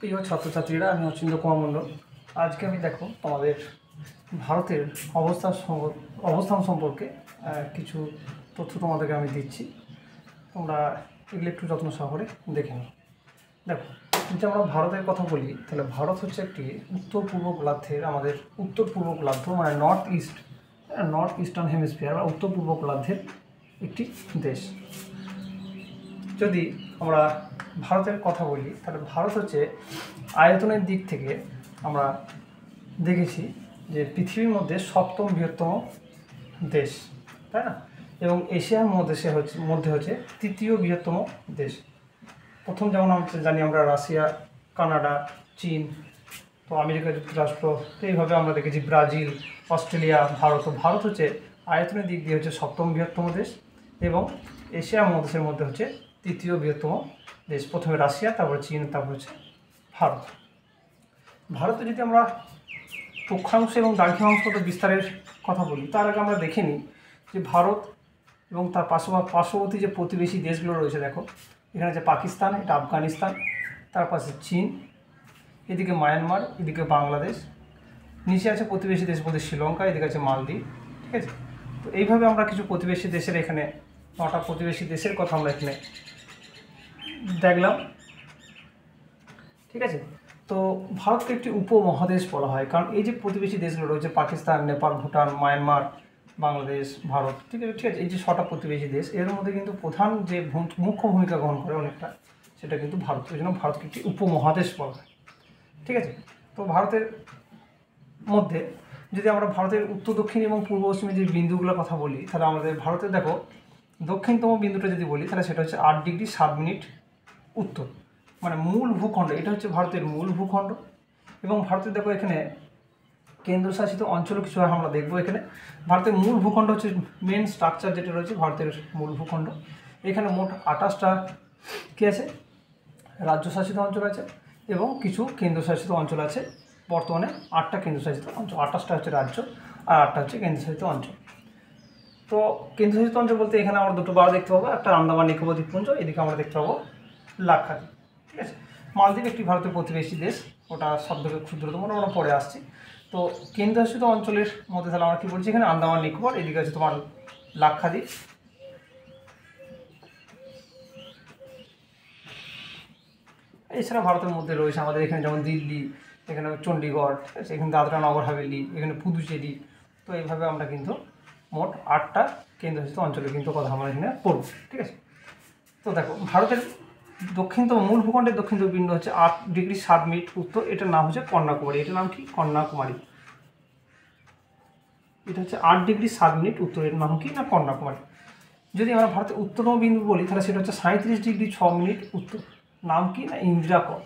প্রিয় ছাত্রছাত্রীরা, আমি অচিন্ত্য কুমার মণ্ডল। আজকে আমি দেখো তোমাদের ভারতের অবস্থান সম্পর্কে কিছু তথ্য তোমাদেরকে আমি দিচ্ছি। তোমরা এগুলো একটু যত্ন সহকারে দেখে নাও। দেখো, যদি আমরা ভারতের কথা বলি, তাহলে ভারত হচ্ছে একটি উত্তর পূর্ব গোলার্ধের, আমাদের উত্তর পূর্ব গোলার্ধ মানে নর্থ ইস্টার্ন হেমিস্ফিয়ার বা উত্তর পূর্ব গোলার্ধের একটি দেশ। যদি আমরা ভারতের কথা বলি, তাহলে ভারত হচ্ছে আয়তনের দিক থেকে আমরা দেখেছি যে পৃথিবীর মধ্যে 7ম বৃহত্তম দেশ, তাই না? এবং এশিয়ার মধ্যে হচ্ছে 3য় বৃহত্তম দেশ। প্রথম যেমন জানি আমরা রাশিয়া, কানাডা, চীন, তো আমেরিকা যুক্তরাষ্ট্র, তো এইভাবে আমরা দেখেছি ব্রাজিল, অস্ট্রেলিয়া, ভারত হচ্ছে আয়তনের দিক দিয়ে হচ্ছে 7ম বৃহত্তম দেশ এবং এশিয়া মহাদেশের মধ্যে হচ্ছে 3য় বৃহত্তম দেশ। প্রথমে রাশিয়া, তারপরে চীন, তারপর হচ্ছে ভারত। ভারতে যদি আমরা অক্ষাংশ এবং দ্রাঘিমাংশগত বিস্তারের কথা বলি, তার আগে আমরা দেখে নিই যে ভারত এবং তার পার্শ্ববর্তী যে প্রতিবেশী দেশগুলো রয়েছে। দেখো, এখানে আছে পাকিস্তান, এটা আফগানিস্তান, তার পাশে চীন, এদিকে মায়ানমার, এদিকে বাংলাদেশ, নিচে আছে প্রতিবেশী দেশ বলতে শ্রীলঙ্কা, এদিকে আছে মালদ্বীপ। ঠিক আছে, তো এইভাবে আমরা কিছু প্রতিবেশী দেশের এখানে 9টা প্রতিবেশী দেশের কথা আমরা এখানে দেখলাম। ঠিক আছে, তো ভারতকে একটি উপমহাদেশ বলা হয়, কারণ এই যে প্রতিবেশী দেশগুলো রয়েছে পাকিস্তান, নেপাল, ভুটান, মায়ানমার, বাংলাদেশ, ভারত, ঠিক আছে, এই যে 6টা প্রতিবেশী দেশ, এর মধ্যে কিন্তু প্রধান যে মুখ্য ভূমিকা গ্রহণ করে অনেকটা, সেটা কিন্তু ভারত। ওই জন্য ভারতকে একটি উপমহাদেশ বলা হয়। ঠিক আছে, তো ভারতের মধ্যে যদি আমরা ভারতের উত্তর দক্ষিণ এবং পূর্ব পশ্চিমে যে বিন্দুগুলোর কথা বলি, তাহলে আমাদের ভারতে দেখো দক্ষিণতম বিন্দুটা যদি বলি, তাহলে সেটা হচ্ছে 8 ডিগ্রি 7 মিনিট উত্তর, মানে মূল ভূখণ্ড। এটা হচ্ছে ভারতের মূল ভূখণ্ড। এবং ভারতের দেখো এখানে কেন্দ্রশাসিত অঞ্চলও কিছু আমরা দেখবো। এখানে ভারতের মূল ভূখণ্ড হচ্ছে মেন স্ট্রাকচার যেটা রয়েছে ভারতের মূল ভূখণ্ড। এখানে মোট 28টা কী আছে, রাজ্যশাসিত অঞ্চল আছে এবং কিছু কেন্দ্রশাসিত অঞ্চল আছে। বর্তমানে 8টা কেন্দ্রশাসিত অঞ্চল, 28টা হচ্ছে রাজ্য আর 8টা হচ্ছে কেন্দ্রশাসিত অঞ্চল। তো কেন্দ্রশাসিত অঞ্চল বলতে এখানে আমরা দুটো বার দেখতে পাবো, একটা আন্দামান নিকোবর দ্বীপপুঞ্জ, এদিকে আমরা দেখতে পাবো লাক্ষাদ্বীপ। ঠিক আছে, মালদ্বীপ একটি ভারতের প্রতিবেশী দেশ, ওটা সব থেকে ক্ষুদ্রতম, আমরা পরে আসছি। তো কেন্দ্রশাসিত অঞ্চলের মধ্যে তাহলে আমরা কী বলছি, এখানে আন্দামান নিকোবর, এদিকে আছে তোমার লাক্ষাদ্বীপ। এছাড়া ভারতের মধ্যে রয়েছে আমাদের এখানে যেমন দিল্লি, এখানে চণ্ডীগড়, ঠিক আছে, এখানে দাদরা নগর হাভেলি, এখানে পুদুচেরি। তো এইভাবে আমরা কিন্তু মোট 8টা কেন্দ্রশাসিত অঞ্চলে কিন্তু কথা আমরা এখানে পড়ব। ঠিক আছে, তো দেখো ভারতের দক্ষিণতম মূল ভূখণ্ডের দক্ষিণতম বিন্দু হচ্ছে 8 ডিগ্রি 7 মিনিট উত্তর, এটার নাম হচ্ছে কন্যাকুমারী। এটার নাম কি? কন্যাকুমারী। এটা হচ্ছে 8 ডিগ্রি 7 মিনিট উত্তর, এর নাম কি? না কন্যাকুমারী। যদি আমরা ভারতের উত্তরতম বিন্দু বলি, তাহলে সেটা হচ্ছে 37 ডিগ্রি 6 মিনিট উত্তর, নাম কি? না ইন্দিরা কর।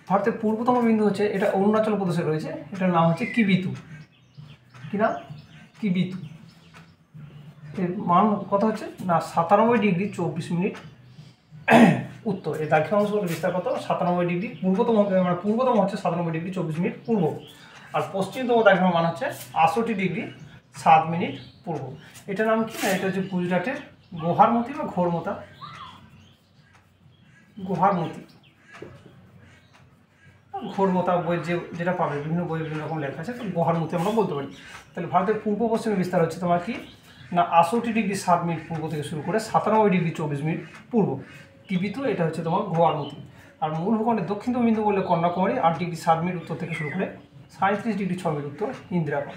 ভারতের পূর্বতম বিন্দু হচ্ছে, এটা অরুণাচল প্রদেশে রয়েছে, এটার নাম হচ্ছে কিবিতু। কি নাম? কিবিতু। এর মান কত হচ্ছে না 97 ডিগ্রি 24 মিনিট উত্তর। এই দ্রাঘিমাংশগুলোর বিস্তার কত? 97 ডিগ্রি। পূর্বতম হচ্ছে 97 ডিগ্রি 24 মিনিট পূর্ব, আর পশ্চিমতম দ্রাঘিমার মান হচ্ছে 68 ডিগ্রি 7 মিনিট পূর্ব। এটার নাম কি? না এটা হচ্ছে গুজরাটের গোহারমতি বা ঘোরমতা বই যেটা পাবে, বিভিন্ন বই বিভিন্ন রকম লেখা আছে, তো গোহারমতি আমরা বলতে পারি। তাহলে ভারতের পূর্ব পশ্চিমে বিস্তার হচ্ছে তোমার কি না 68 ডিগ্রি 7 মিনিট পূর্ব থেকে শুরু করে 97 ডিগ্রি 24 মিনিট পূর্ব। কিবিতু, এটা হচ্ছে তোমার গোহারমতি। আর মূল ভূখণ্ডের দক্ষিণতম বিন্দু বললে কন্যাকুমারী, 8 ডিগ্রি 7 মিনিট উত্তর থেকে শুরু করে 37 ডিগ্রি 6 মিনিট উত্তর ইন্দিরা কর।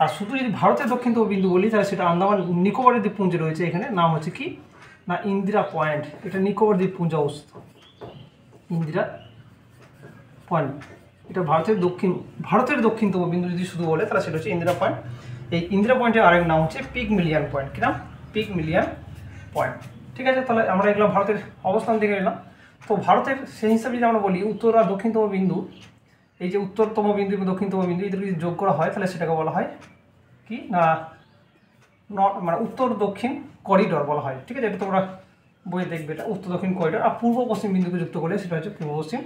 আর শুধু যদি ভারতের দক্ষিণতম বিন্দু বলি, তাহলে সেটা আন্দামান নিকোবরের দ্বীপপুঞ্জে রয়েছে। এখানে নাম হচ্ছে কি না ইন্দিরা পয়েন্ট। এটা নিকোবর দ্বীপপুঞ্জে অবস্থিত, ইন্দিরা পয়েন্ট। এটা ভারতের দক্ষিণতম বিন্দু যদি শুধু বলে, তাহলে সেটা হচ্ছে ইন্দিরা পয়েন্ট। এই ইন্দিরা পয়েন্টের আরেক নাম হচ্ছে পিগমিলিয়ান পয়েন্ট। কি নাম? পিগমিলিয়ান পয়েন্ট। ঠিক আছে, তাহলে আমরা এগুলো ভারতের অবস্থান দেখে নিলাম। তো ভারতের সেই হিসাবে যদি আমরা বলি উত্তর আর দক্ষিণতম বিন্দু, এই যে উত্তরতম বিন্দু এবং দক্ষিণতম বিন্দু, এদের যদি যোগ করা হয়, তাহলে সেটাকে বলা হয় কি না মানে উত্তর দক্ষিণ করিডর বলা হয়। ঠিক আছে, এটা তোমরা বইয়ে দেখবে, এটা উত্তর দক্ষিণ করিডর। আর পূর্ব পশ্চিম বিন্দুকে যুক্ত করলে সেটা হচ্ছে পূর্ব পশ্চিম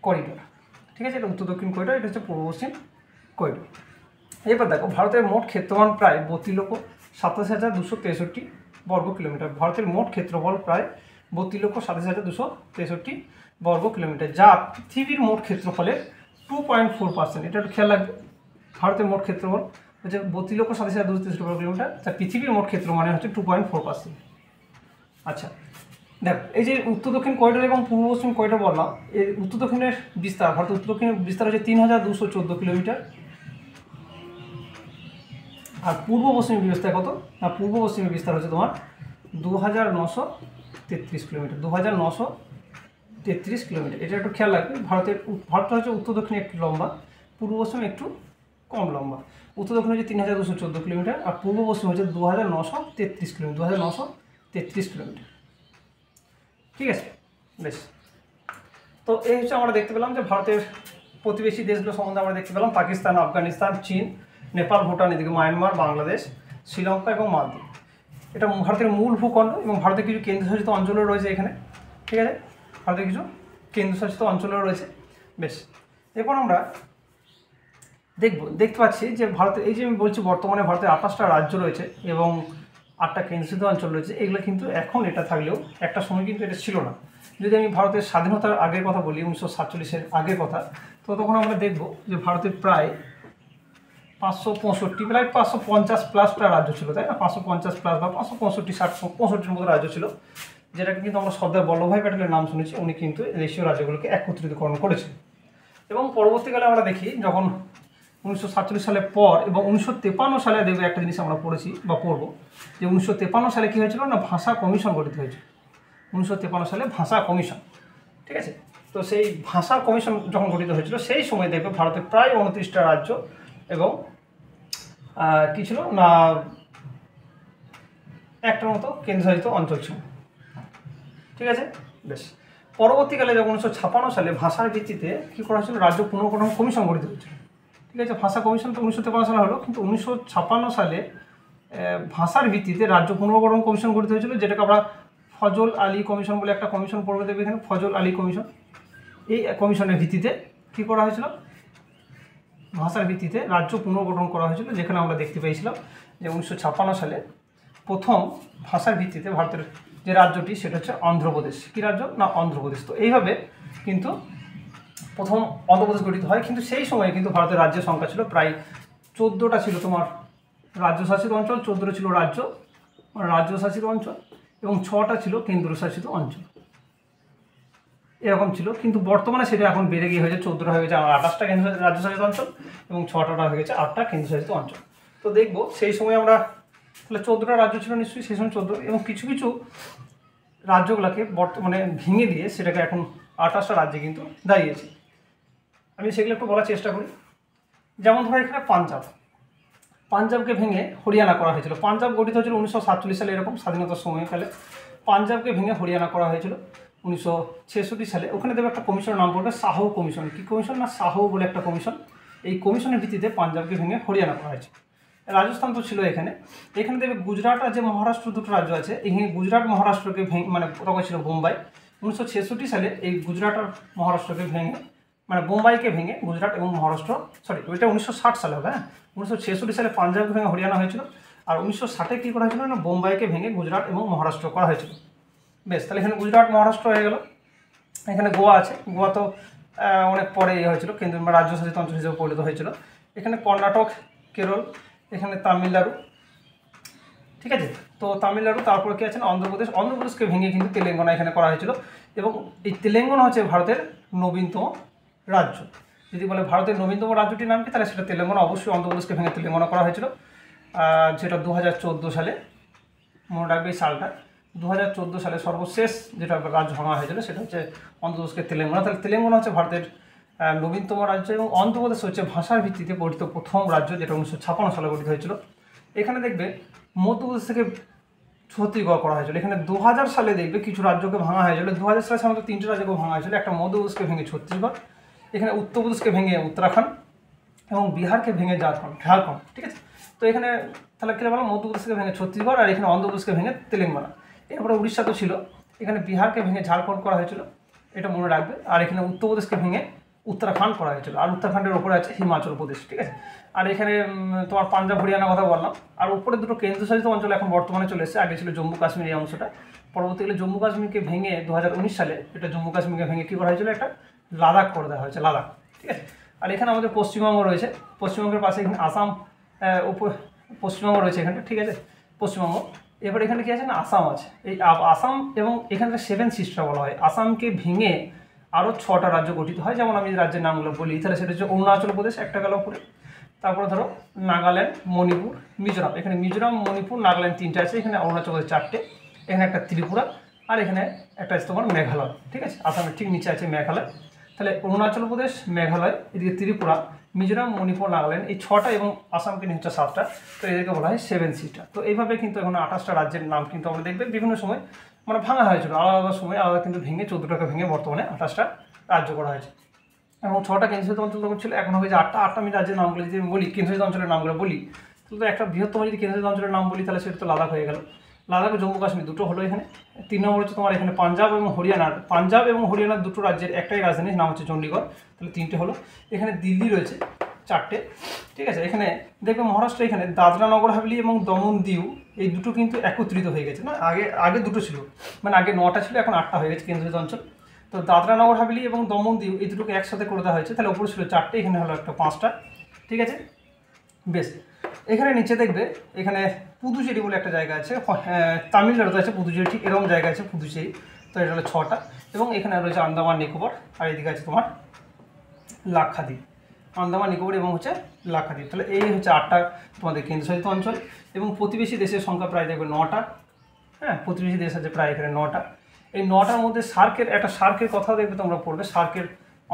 করিডর। ঠিক আছে, এটা উত্তর দক্ষিণ করিডর, এটা হচ্ছে পূর্ব পশ্চিম করিডর। এবার দেখো ভারতের মোট ক্ষেত্রফল প্রায় 32,87,263 বর্গ কিলোমিটার। ভারতের মোট ক্ষেত্রফল প্রায় 32,27,263 বর্গ কিলোমিটার, যা পৃথিবীর মোট ক্ষেত্রফলের 2.4%। এটা একটু খেয়াল রাখবে, ভারতের মোট ক্ষেত্রফল হচ্ছে 32,27,263 বর্গ কিলোমিটার, যা পৃথিবীর মোট ক্ষেত্র মানে হচ্ছে 2.4%। আচ্ছা দেখো, এই যে উত্তর দক্ষিণ করিডোর এবং পূর্ব পশ্চিম করিডোর বললাম, এই উত্তর দক্ষিণের বিস্তার, ভারতের উত্তর দক্ষিণের বিস্তার হচ্ছে 3,214 কিলোমিটার। আর পূর্ব পশ্চিমের বিস্তার কত? না, পূর্ব পশ্চিমের বিস্তার হচ্ছে তোমার 2,933 কিলোমিটার, 2,933 কিলোমিটার। এটা একটু খেয়াল রাখবে, ভারতটা হচ্ছে উত্তর দক্ষিণে একটু লম্বা, পূর্ব পশ্চিমে একটু কম লম্বা। উত্তর দক্ষিণ হচ্ছে 3,214 কিলোমিটার, আর পূর্ব পশ্চিম হচ্ছে 2,933 কিলোমিটার, 2,933 কিলোমিটার। ঠিক আছে, বেশ। তো এই হচ্ছে আমরা দেখতে পেলাম যে ভারতের প্রতিবেশী দেশগুলো সম্বন্ধে আমরা দেখতে পেলাম, পাকিস্তান, আফগানিস্তান, চীন, নেপাল, ভুটান, এদিকে মায়ানমার, বাংলাদেশ, শ্রীলঙ্কা এবং মালদ্বীপ। এটা ভারতের মূল ভূখণ্ড এবং ভারতের কিছু কেন্দ্রশাসিত অঞ্চলও রয়েছে এখানে। ঠিক আছে, ভারতের কিছু কেন্দ্রশাসিত অঞ্চলও রয়েছে। বেশ, এরপর আমরা দেখতে পাচ্ছি যে ভারতের, এই যে আমি বলছি বর্তমানে ভারতের 28টা রাজ্য রয়েছে এবং 8টা কেন্দ্রশাসিত অঞ্চল রয়েছে। এগুলো কিন্তু এখন এটা থাকলেও একটা সময় কিন্তু এটা ছিল না। যদি আমি ভারতের স্বাধীনতার আগের কথা বলি, 1947-এর আগের কথা, তো তখন আমরা দেখব যে ভারতের প্রায় 565, প্রায় 550+ রাজ্য ছিল, তাই না? 550+ বা 565, 65 মতো রাজ্য ছিল, যেটাকে কিন্তু আমরা সর্দার বল্লভভাই প্যাটেলের নাম শুনেছি। উনি কিন্তু দেশীয় রাজ্যগুলোকে একত্রিতকরণ করেছেন। এবং পরবর্তীকালে আমরা দেখি, যখন 1947 সালের পর এবং 1953 সালে দেখবে একটা জিনিস আমরা পড়েছি বা পড়বো, যে 1953 সালে কী হয়েছিল না, ভাষা কমিশন গঠিত হয়েছিল। 1953 সালে ভাষা কমিশন। ঠিক আছে, তো সেই ভাষা কমিশন যখন গঠিত হয়েছিল, সেই সময় দেখবে ভারতের প্রায় 29টা রাজ্য এবং কী ছিল না, একটার মতো কেন্দ্রশাসিত অঞ্চল ছিল। ঠিক আছে, বেশ। পরবর্তীকালে যখন 1956 সালে ভাষার ভিত্তিতে কী করা হয়েছিল, রাজ্য পুনর্গঠন কমিশন গঠিত হয়েছিল। ঠিক আছে, ভাষা কমিশন তো 1953 সালে হলো, কিন্তু 1956 সালে ভাষার ভিত্তিতে রাজ্য পুনর্গঠন কমিশন গঠিত হয়েছিল, যেটাকে আমরা ফজল আলী কমিশন বলে একটা কমিশন পড়বে, দেবে এখানে ফজল আলী কমিশন। এই কমিশনের ভিত্তিতে কী করা হয়েছিল, ভাষার ভিত্তিতে রাজ্য পুনর্গঠন করা হয়েছিল, যেখানে আমরা দেখতে পেয়েছিলাম যে 1956 সালে প্রথম ভাষার ভিত্তিতে ভারতের যে রাজ্যটি, সেটা হচ্ছে অন্ধ্রপ্রদেশ। কী রাজ্য না, অন্ধ্রপ্রদেশ। তো এইভাবে কিন্তু প্রথম অন্ধ্রপ্রদেশ গঠিত হয়। কিন্তু সেই সময়ে কিন্তু ভারতের রাজ্যের সংখ্যা ছিল প্রায় 14টা ছিল তোমার রাজ্যশাসিত অঞ্চল, 14টা ছিল রাজ্যশাসিত অঞ্চল এবং 6টা ছিল কেন্দ্রশাসিত অঞ্চল। এরকম ছিল, কিন্তু বর্তমানে সেটা এখন বেড়ে গিয়ে হয়েছে 14টা হয়ে গেছে আমার 28টা রাজ্যশাসিত অঞ্চল এবং 6টা হয়ে গেছে 8টা কেন্দ্রশাসিত অঞ্চল। তো দেখব সেই সময় আমরা তাহলে 14টা রাজ্য ছিল নিশ্চয়ই, সেই সময় 14, এবং কিছু কিছু রাজ্যগুলোকে বর্তমানে ভেঙে দিয়ে সেটাকে এখন 28টা রাজ্যে কিন্তু দাঁড়িয়েছে। আমি সেগুলো একটু বলার চেষ্টা করি। যেমন ধরো এখানে পাঞ্জাবকে ভেঙে হরিয়ানা করা হয়েছিল। পাঞ্জাব গঠিত হয়েছিল 1947 সালে, এরকম স্বাধীনতার সময়কালে পাঞ্জাবকে ভেঙে হরিয়ানা করা হয়েছিল 1966 সালে। ওখানে দেবে একটা কমিশনের নাম পড়বে সাহু কমিশন। কী কমিশন না, সাহু বলে একটা কমিশন। এই কমিশনের ভিত্তিতে পাঞ্জাবকে ভেঙে হরিয়ানা করা হয়েছে। রাজস্থান তো ছিল এখানে দেবে গুজরাট আর যে মহারাষ্ট্র, দুটো রাজ্য আছে, এখানে গুজরাট মহারাষ্ট্রকে মানে তখন ছিল বোম্বাই। 1966 সালে এই গুজরাট আর মহারাষ্ট্রকে ভেঙে, মানে বোম্বাইকে ভেঙে গুজরাট এবং মহারাষ্ট্র, ওইটা 1960 সালে হবে। হ্যাঁ, 1966 সালে পাঞ্জাবকে ভেঙে হরিয়ানা হয়েছিল, আর 1960-এ কী করা হয়েছিল না, বোম্বাইকে ভেঙে গুজরাট এবং মহারাষ্ট্র করা হয়েছিল। বেশ, তাহলে এখানে গুজরাট মহারাষ্ট্র হয়ে গেল। এখানে গোয়া আছে, গোয়া তো অনেক পরে হয়েছিল, কেন্দ্র রাজ্যশাসিত অঞ্চল হিসেবে পরিণত হয়েছিল। এখানে কর্ণাটক, কেরল, এখানে তামিলনাড়ু। ঠিক আছে, তো তামিলনাড়ু, তারপরে কী আছে না, অন্ধ্রপ্রদেশকে ভেঙে কিন্তু তেলেঙ্গানা এখানে করা হয়েছিল। এবং এই তেলেঙ্গানা হচ্ছে ভারতের নবীনতম রাজ্য। যদি বলে ভারতের নবীনতম রাজ্যটির নাম কি, তাহলে সেটা তেলেঙ্গানা। অবশ্যই অন্ধ্রপ্রদেশকে ভেঙে তেলেঙ্গানা করা হয়েছিল, যেটা 2014 সালে, মনে রাখবে এই সালটা। 2014 সালে সর্বশেষ যেটা রাজ্য ভাঙা হয়েছিল সেটা হচ্ছে অন্ধ্রপ্রদেশকে তেলেঙ্গানা। তাহলে তেলেঙ্গানা হচ্ছে ভারতের নবীনতম রাজ্য, এবং অন্ধ্রপ্রদেশ হচ্ছে ভাষার ভিত্তিতে গঠিত প্রথম রাজ্য, যেটা 1956 সালে গঠিত হয়েছিল। এখানে দেখবে মধ্যপ্রদেশ থেকে ছত্তিশগড় করা হয়েছিল। এখানে 2000 সালে দেখবে কিছু রাজ্যকে ভাঙা হয়েছিল। 2000 সালে সাধারণত 3টে রাজ্যকে ভাঙা হয়েছিল। একটা মধ্যপ্রদেশকে ভেঙে ছত্তিশগড়, এখানে উত্তরপ্রদেশকে ভেঙে উত্তরাখণ্ড এবং বিহারকে ভেঙে ঝাড়খণ্ড। ঠিক আছে, তো এখানে তাহলে কী বলো, মধ্যপ্রদেশকে ভেঙে ছত্তিশগড়, আর এখানে অন্ধ্রপ্রদেশকে ভেঙে তেলেঙ্গানা। এরপরে উড়িষ্যা তো ছিল, এখানে বিহারকে ভেঙে ঝাড়খণ্ড করা হয়েছিল, এটা মনে রাখবে। আর এখানে উত্তরপ্রদেশকে ভেঙে উত্তরাখণ্ড করা হয়েছিল। আর উত্তরাখণ্ডের ওপরে আছে হিমাচল প্রদেশ, ঠিক আছে। আর এখানে তোমার পাঞ্জাব হরিয়ানার কথা বললাম। আর উপরে দুটো কেন্দ্রশাসিত অঞ্চল এখন বর্তমানে চলে এসেছে, আগে ছিল জম্মু কাশ্মীর এই অংশটা। পরবর্তীকালে জম্মু কাশ্মীরকে ভেঙে 2019 সালে এটা জম্মু কাশ্মীরকে ভেঙে কী করা হয়েছিল, একটা লাদাখ করে দেওয়া হয়েছে, লাদাখ, ঠিক আছে। আর এখানে আমাদের পশ্চিমবঙ্গ রয়েছে, পশ্চিমবঙ্গের পাশে এখানে আসাম, পশ্চিমবঙ্গ রয়েছে এখানে, ঠিক আছে, পশ্চিমবঙ্গ। এবার এখানে কী আছে না, আসাম আছে। এই আসাম এবং এখানে 7 সিস্টার বলা হয়। আসামকে ভেঙে আরও 6টা রাজ্য গঠিত হয়। যেমন আমি রাজ্যের নামগুলো বলি, তাহলে সেটা হচ্ছে অরুণাচল প্রদেশ একটা গেল উপরে, তারপরে ধরো নাগাল্যান্ড, মণিপুর, মিজোরাম। এখানে মিজোরাম, মণিপুর, নাগাল্যান্ড 3টে আছে, এখানে অরুণাচল প্রদেশ 4টে, এখানে একটা ত্রিপুরা, আর এখানে একটা আছে তোমার মেঘালয়, ঠিক আছে। আসামের ঠিক নিচে আছে মেঘালয়। তাহলে অরুণাচল প্রদেশ, মেঘালয়, এদিকে ত্রিপুরা, মিজোরাম, মণিপুর, নাগাল্যান্ড, এই 6টা এবং আসামকে নিয়ে হচ্ছে 7টা। তো এদেরকে বলা হয় 7 সিস্টার। তো এইভাবে কিন্তু এখন 28টা রাজ্যের নাম কিন্তু আমরা দেখবেন বিভিন্ন সময় মানে ভাঙা হয়েছিল, আলাদা সময় আলাদা কিন্তু ভেঙে 14টাকে ভেঙে বর্তমানে 28টা রাজ্য করা হয়েছে। এবং 6টা কেন্দ্রশাসিত অঞ্চল তখন ছিল, এখন হয়েছে 8টা। আমি রাজ্যের নামগুলো যদি বলি, কেন্দ্রশাসিত অঞ্চলের নামগুলো বলি, তো একটা বৃহত্তম যদি কেন্দ্রশাসিত অঞ্চলের নাম বলি, তাহলে সেটা তো লাদাখ হয়ে গেল। লাদাখ ও জম্মু কাশ্মীর দুটো হলো এখানে। 3 নম্বর হচ্ছে তোমার এখানে পাঞ্জাব এবং হরিয়ানার দুটো রাজ্যের একটাই রাজধানীর নাম হচ্ছে চণ্ডীগড়, তাহলে 3টে হলো। এখানে দিল্লি রয়েছে 4টে, ঠিক আছে। এখানে দেখবে মহারাষ্ট্র, এখানে দাদরা নগর হাভেলি এবং দমন দিউ এই দুটো কিন্তু একত্রিত হয়ে গেছে না, আগে দুটো ছিল, মানে আগে 9টা ছিল, এখন 8টা হয়ে গেছে কেন্দ্রশাসিত অঞ্চল। তো দাদরা নগর হাভেলি এবং দমন দিউ এই দুটোকে একসাথে করে দেওয়া হয়েছে, তাহলে ওপরে ছিল 4টে, এখানে হলো একটা 5টা, ঠিক আছে, বেশ। এখানে নিচে দেখবে এখানে পুদুচেরি বলে একটা জায়গা আছে, তামিলনাড়ুতে আছে পুদুচেরি, ঠিক এরকম জায়গা আছে পুদুচেরি। তো এটা হলো 6টা। এবং এখানে রয়েছে আন্দামান নিকোবর, আর এদিকে আছে তোমার লাক্ষাদ্বীপ, আন্দামান নিকোবর এবং হচ্ছে লাক্ষাদ্বীপ। তাহলে এই হচ্ছে 8টা তোমাদের কেন্দ্রশাসিত অঞ্চল। এবং প্রতিবেশী দেশের সংখ্যা প্রায় দেখবে 9টা, হ্যাঁ, প্রতিবেশী দেশ আছে প্রায় এখানে 9টা। এই 9টার মধ্যে সার্কের কথাও দেখবে তোমরা পড়বে। সার্কের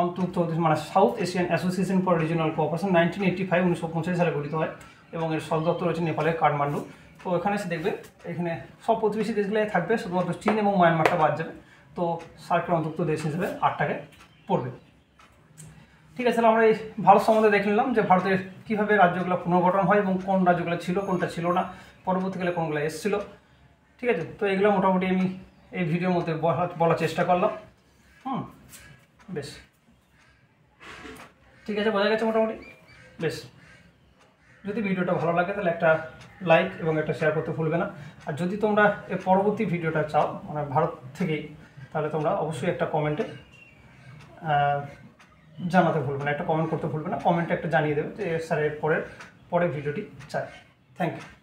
অন্তর্ভুক্ত মানে south Asian association for regional cooperation 1985 সালে গঠিত হয়, এবং এর সদর দপ্তর রয়েছে নেপালের কাঠমান্ডু। তো এখানে এসে দেখবে এখানে সব প্রতিবেশী দেশগুলোই থাকবে, শুধুমাত্র চীন এবং মায়ানমারটা বাদ যাবে। তো সার্কের অন্তর্ভুক্ত দেশ হিসেবে 8টাকে পড়বে, ঠিক আছে। তাহলে আমরা এই ভারত সম্বন্ধে দেখে নিলাম যে ভারতের কীভাবে রাজ্যগুলো পুনর্গঠন হয় এবং কোন রাজ্যগুলো ছিল, কোনটা ছিল না, পরবর্তীকালে কোনগুলো এসেছিল, ঠিক আছে। তো এগুলো মোটামুটি আমি এই ভিডিওর মধ্যে বলার চেষ্টা করলাম। বেশ, ঠিক আছে, বোঝা গেছে মোটামুটি, বেশ। যদি ভিডিওটা ভালো লাগে তাহলে একটা লাইক এবং একটা শেয়ার করতে ভুলবে না। আর যদি তোমরা এর পরবর্তী ভিডিওটা চাও মানে ভারত থেকেই, তাহলে তোমরা অবশ্যই একটা কমেন্টে জানাতে ভুলবে না, একটা কমেন্ট করতে ভুলবে না, কমেন্টে একটা জানিয়ে দেবে যে স্যার এর পরের ভিডিওটি চাই। Thank you.